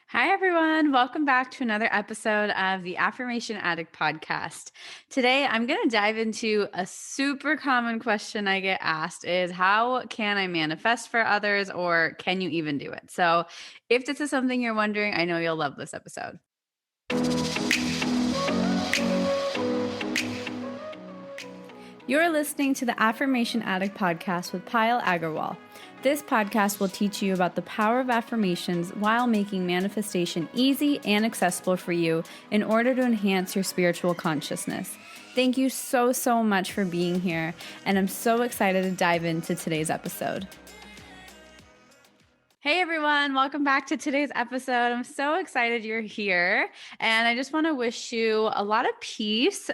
Hi, everyone. Welcome back to another episode of the Affirmation Addict podcast. Today, I'm going to dive into a super common question I get asked is how can I manifest for others or can you even do it? So, if this is something you're wondering, I know you'll love this episode. You're listening to the Affirmation Addict podcast with Payal Agarwal. This podcast will teach you about the power of affirmations while making manifestation easy and accessible for you in order to enhance your spiritual consciousness. Thank you so much for being here, and I'm so excited to dive into today's episode. Hey everyone, welcome back to today's episode. I'm so excited you're here, and I just want to wish you a lot of peace.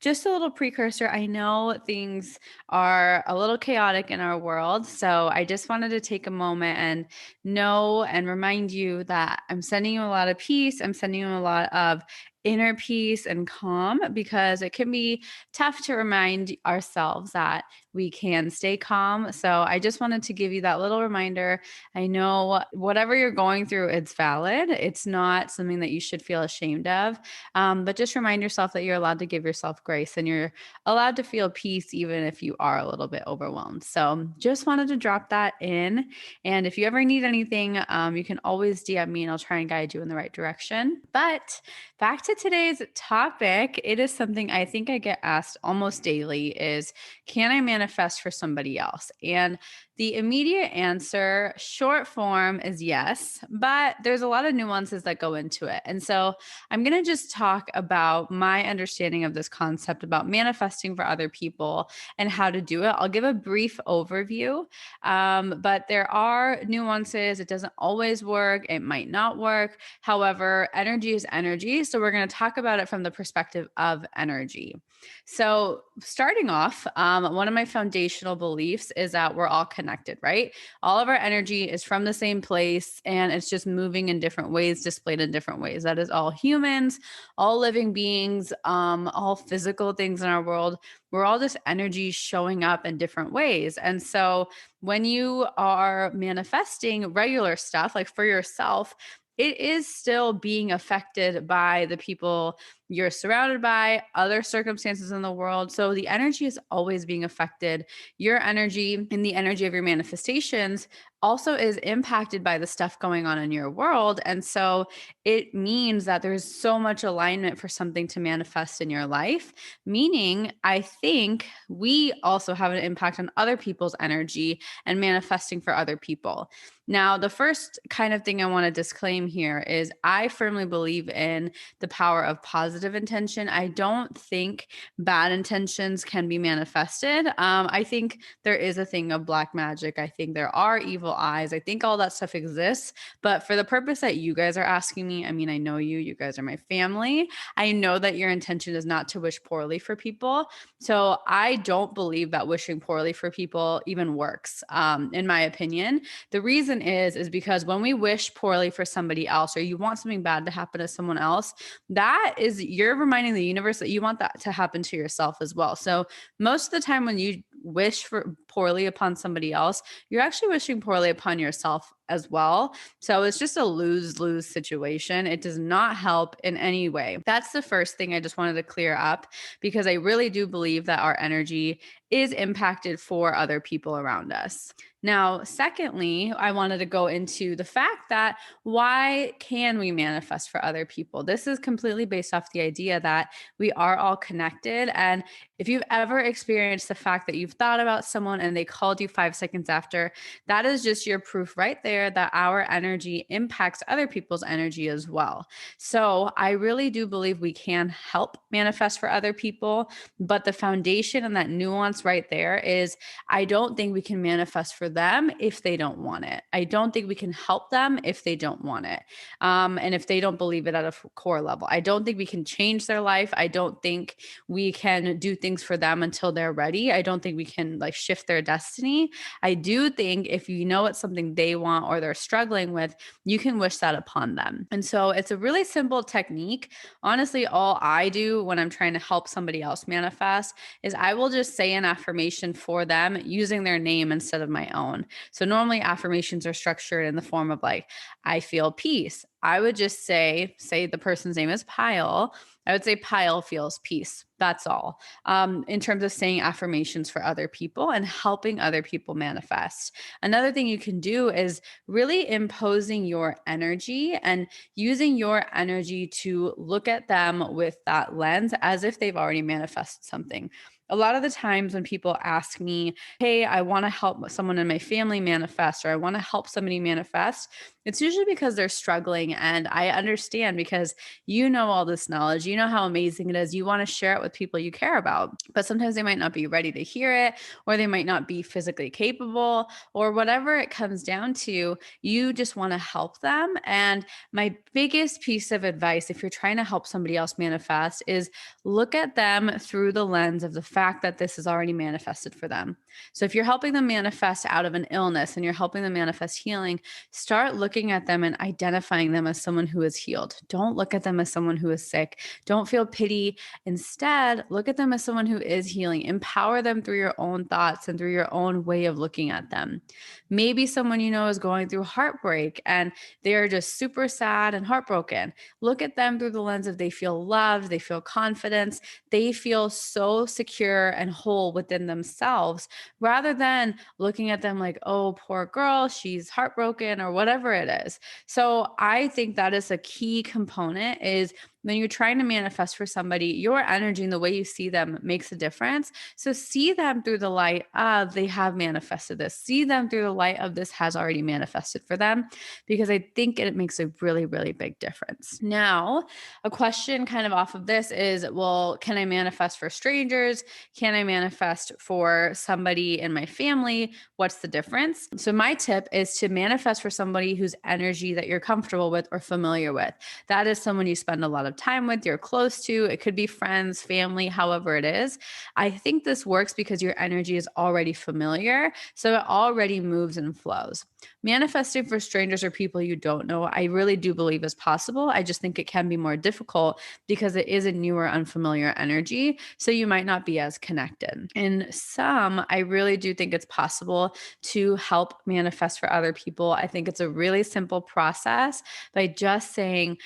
Just a little precursor. I know things are a little chaotic in our world, so I just wanted to take a moment and know and remind you that I'm sending you a lot of peace. I'm sending you a lot of inner peace and calm because it can be tough to remind ourselves that we can stay calm. So I just wanted to give you that little reminder. I know whatever you're going through, it's valid. It's not something that you should feel ashamed of. But just remind yourself that you're allowed to give yourself grace and you're allowed to feel peace, even if you are a little bit overwhelmed. So just wanted to drop that in. And if you ever need anything, you can always DM me and I'll try and guide you in the right direction. But back to today's topic, it is something I think I get asked almost daily is, can I manifest for somebody else? And the immediate answer, short form, is yes, but there's a lot of nuances that go into it. And so I'm going to just talk about my understanding of this concept about manifesting for other people and how to do it. I'll give a brief overview, but there are nuances. It doesn't always work, it might not work. However, energy is energy. So we're going to talk about it from the perspective of energy. So, starting off, one of my foundational beliefs is that we're all connected, right? All of our energy is from the same place and it's just moving in different ways, displayed in different ways. That is all humans, all living beings, all physical things in our world. We're all just energy showing up in different ways. And so, when you are manifesting regular stuff, like for yourself, it is still being affected by the people you're surrounded by, other circumstances in the world. So the energy is always being affected. Your energy and the energy of your manifestations also is impacted by the stuff going on in your world. And so it means that there's so much alignment for something to manifest in your life, meaning I think we also have an impact on other people's energy and manifesting for other people. Now, the first kind of thing I want to disclaim here is I firmly believe in the power of positive intention. I don't think bad intentions can be manifested. I think there is a thing of black magic. I think there are evil eyes. I think all that stuff exists. But for the purpose that you guys are asking me, I mean, I know you guys are my family. I know that your intention is not to wish poorly for people. So I don't believe that wishing poorly for people even works, in my opinion. The reason is because when we wish poorly for somebody else or you want something bad to happen to someone else, that is you're reminding the universe that you want that to happen to yourself as well. So most of the time when you wish for poorly upon somebody else, you're actually wishing poorly upon yourself as well. So it's just a lose-lose situation. It does not help in any way. That's the first thing I just wanted to clear up because I really do believe that our energy is impacted for other people around us. Now, secondly, I wanted to go into the fact that why can we manifest for other people? This is completely based off the idea that we are all connected. And if you've ever experienced the fact that you've thought about someone and they called you 5 seconds after, that is just your proof right there that our energy impacts other people's energy as well. So I really do believe we can help manifest for other people. But the foundation and that nuance right there is I don't think we can manifest for them if they don't want it. I don't think we can help them if they don't want it. And if they don't believe it at a core level, I don't think we can change their life. I don't think we can do things for them until they're ready. I don't think we can like shift their destiny. I do think if you know it's something they want or they're struggling with, you can wish that upon them. And so it's a really simple technique. Honestly, all I do when I'm trying to help somebody else manifest is I will just say an affirmation for them using their name instead of my own. So normally affirmations are structured in the form of like, I feel peace. I would just say the person's name is Pyle. I would say Pyle feels peace. That's all. In terms of saying affirmations for other people and helping other people manifest. Another thing you can do is really imposing your energy and using your energy to look at them with that lens as if they've already manifested something. A lot of the times when people ask me, hey, I want to help someone in my family manifest, or I want to help somebody manifest, it's usually because they're struggling. And I understand because you know all this knowledge, you know how amazing it is. You want to share it with people you care about, but sometimes they might not be ready to hear it, or they might not be physically capable, or whatever it comes down to. You just want to help them. And my biggest piece of advice, if you're trying to help somebody else manifest, is look at them through the lens of the fact that this is already manifested for them. So if you're helping them manifest out of an illness and you're helping them manifest healing, start looking at them and identifying them as someone who is healed. Don't look at them as someone who is sick. Don't feel pity. Instead, look at them as someone who is healing. Empower them through your own thoughts and through your own way of looking at them. Maybe someone you know is going through heartbreak and they're just super sad and heartbroken. Look at them through the lens of they feel loved, they feel confidence, they feel so secure and whole within themselves, rather than looking at them like, oh, poor girl, she's heartbroken or whatever it is. So I think that is a key component is when you're trying to manifest for somebody, your energy and the way you see them makes a difference. So see them through the light of they have manifested this. See them through the light of this has already manifested for them, because I think it makes a really, really big difference. Now, a question kind of off of this is, well, can I manifest for strangers? Can I manifest for somebody in my family? What's the difference? So my tip is to manifest for somebody whose energy that you're comfortable with or familiar with. That is someone you spend a lot of time with, you're close to. It could be friends, family, however it is. I think this works because your energy is already familiar. So it already moves and flows. Manifesting for strangers or people you don't know, I really do believe is possible. I just think it can be more difficult because it is a newer, unfamiliar energy. So you might not be as connected. In some, I really do think it's possible to help manifest for other people. I think it's a really simple process by just saying,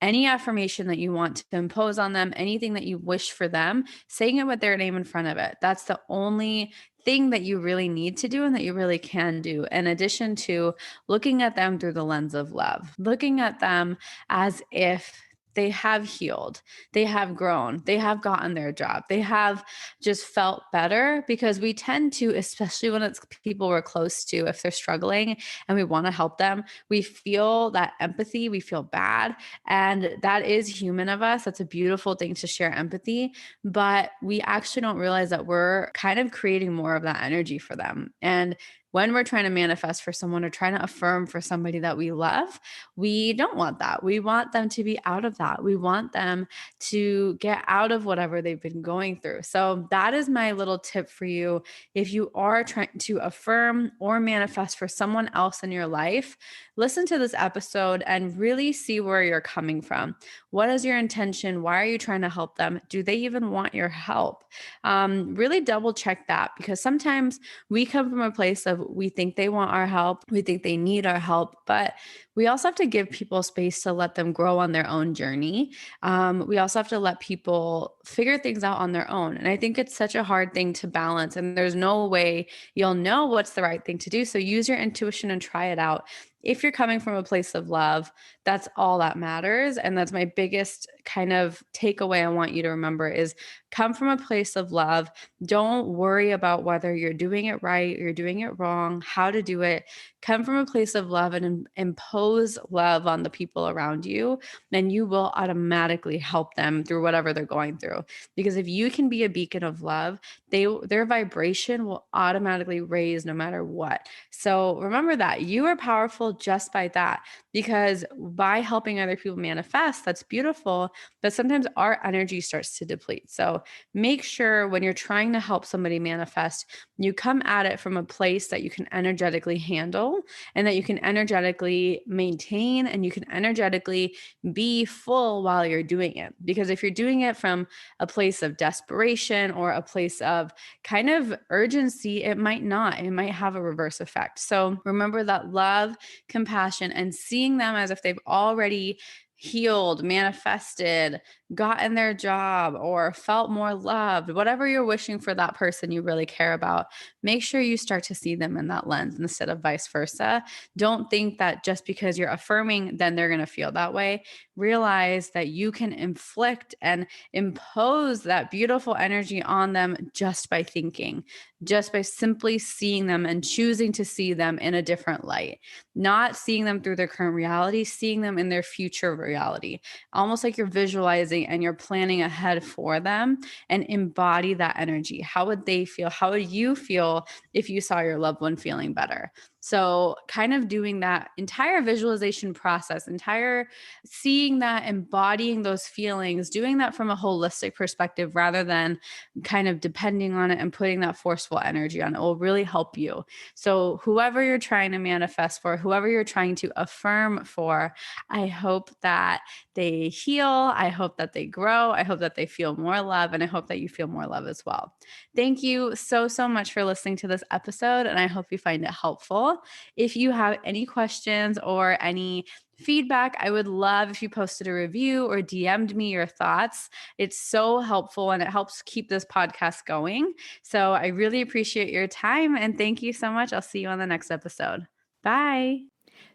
any affirmation that you want to impose on them, anything that you wish for them, saying it with their name in front of it. That's the only thing that you really need to do and that you really can do, in addition to looking at them through the lens of love, looking at them as if they have healed, they have grown, they have gotten their job, they have just felt better, because we tend to, especially when it's people we're close to, if they're struggling and we want to help them, we feel that empathy, we feel bad. And that is human of us. That's a beautiful thing to share empathy, but we actually don't realize that we're kind of creating more of that energy for them. And when we're trying to manifest for someone or trying to affirm for somebody that we love, we don't want that. We want them to be out of that. We want them to get out of whatever they've been going through. So that is my little tip for you. If you are trying to affirm or manifest for someone else in your life, listen to this episode and really see where you're coming from. What is your intention? Why are you trying to help them? Do they even want your help? Really double check that, because sometimes we come from a place of we think they want our help, we think they need our help, but we also have to give people space to let them grow on their own journey. We also have to let people figure things out on their own. And I think it's such a hard thing to balance. And there's no way you'll know what's the right thing to do. So use your intuition and try it out. If you're coming from a place of love, that's all that matters. And that's my biggest kind of takeaway I want you to remember is come from a place of love. Don't worry about whether you're doing it right or you're doing it wrong, how to do it. Come from a place of love and impose love on the people around you, then you will automatically help them through whatever they're going through. Because if you can be a beacon of love, their vibration will automatically raise no matter what. So remember that you are powerful just by that, because by helping other people manifest, that's beautiful, but sometimes our energy starts to deplete. So make sure when you're trying to help somebody manifest, you come at it from a place that you can energetically handle and that you can energetically maintain and you can energetically be full while you're doing it. Because if you're doing it from a place of desperation or a place of kind of urgency, it might not. It might have a reverse effect. So remember that love compassion, and seeing them as if they've already healed, manifested, gotten their job, or felt more loved, whatever you're wishing for that person you really care about, make sure you start to see them in that lens instead of vice versa. Don't think that just because you're affirming, then they're going to feel that way. Realize that you can inflict and impose that beautiful energy on them just by thinking, just by simply seeing them and choosing to see them in a different light, not seeing them through their current reality, seeing them in their future reality, almost like you're visualizing and you're planning ahead for them, and embody that energy. How would they feel? How would you feel if you saw your loved one feeling better? So, kind of doing that entire visualization process, entire seeing that, embodying those feelings, doing that from a holistic perspective rather than kind of depending on it and putting that forceful energy on it will really help you. So, whoever you're trying to manifest for, whoever you're trying to affirm for, I hope that they heal. I hope that they grow. I hope that they feel more love. And I hope that you feel more love as well. Thank you so, so much for listening to this episode. And I hope you find it helpful. If you have any questions or any feedback, I would love if you posted a review or DM'd me your thoughts. It's so helpful and it helps keep this podcast going. So I really appreciate your time and thank you so much. I'll see you on the next episode. Bye.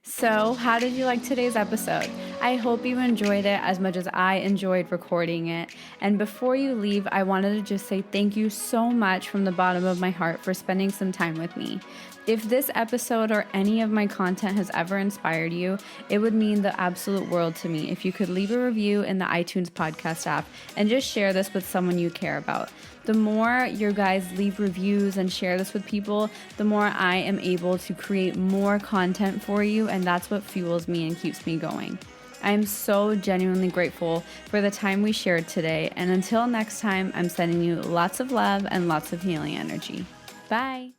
So, how did you like today's episode? I hope you enjoyed it as much as I enjoyed recording it. And before you leave, I wanted to just say thank you so much from the bottom of my heart for spending some time with me. If this episode or any of my content has ever inspired you, it would mean the absolute world to me if you could leave a review in the iTunes podcast app and just share this with someone you care about. The more you guys leave reviews and share this with people, the more I am able to create more content for you, and that's what fuels me and keeps me going. I am so genuinely grateful for the time we shared today, and until next time, I'm sending you lots of love and lots of healing energy. Bye.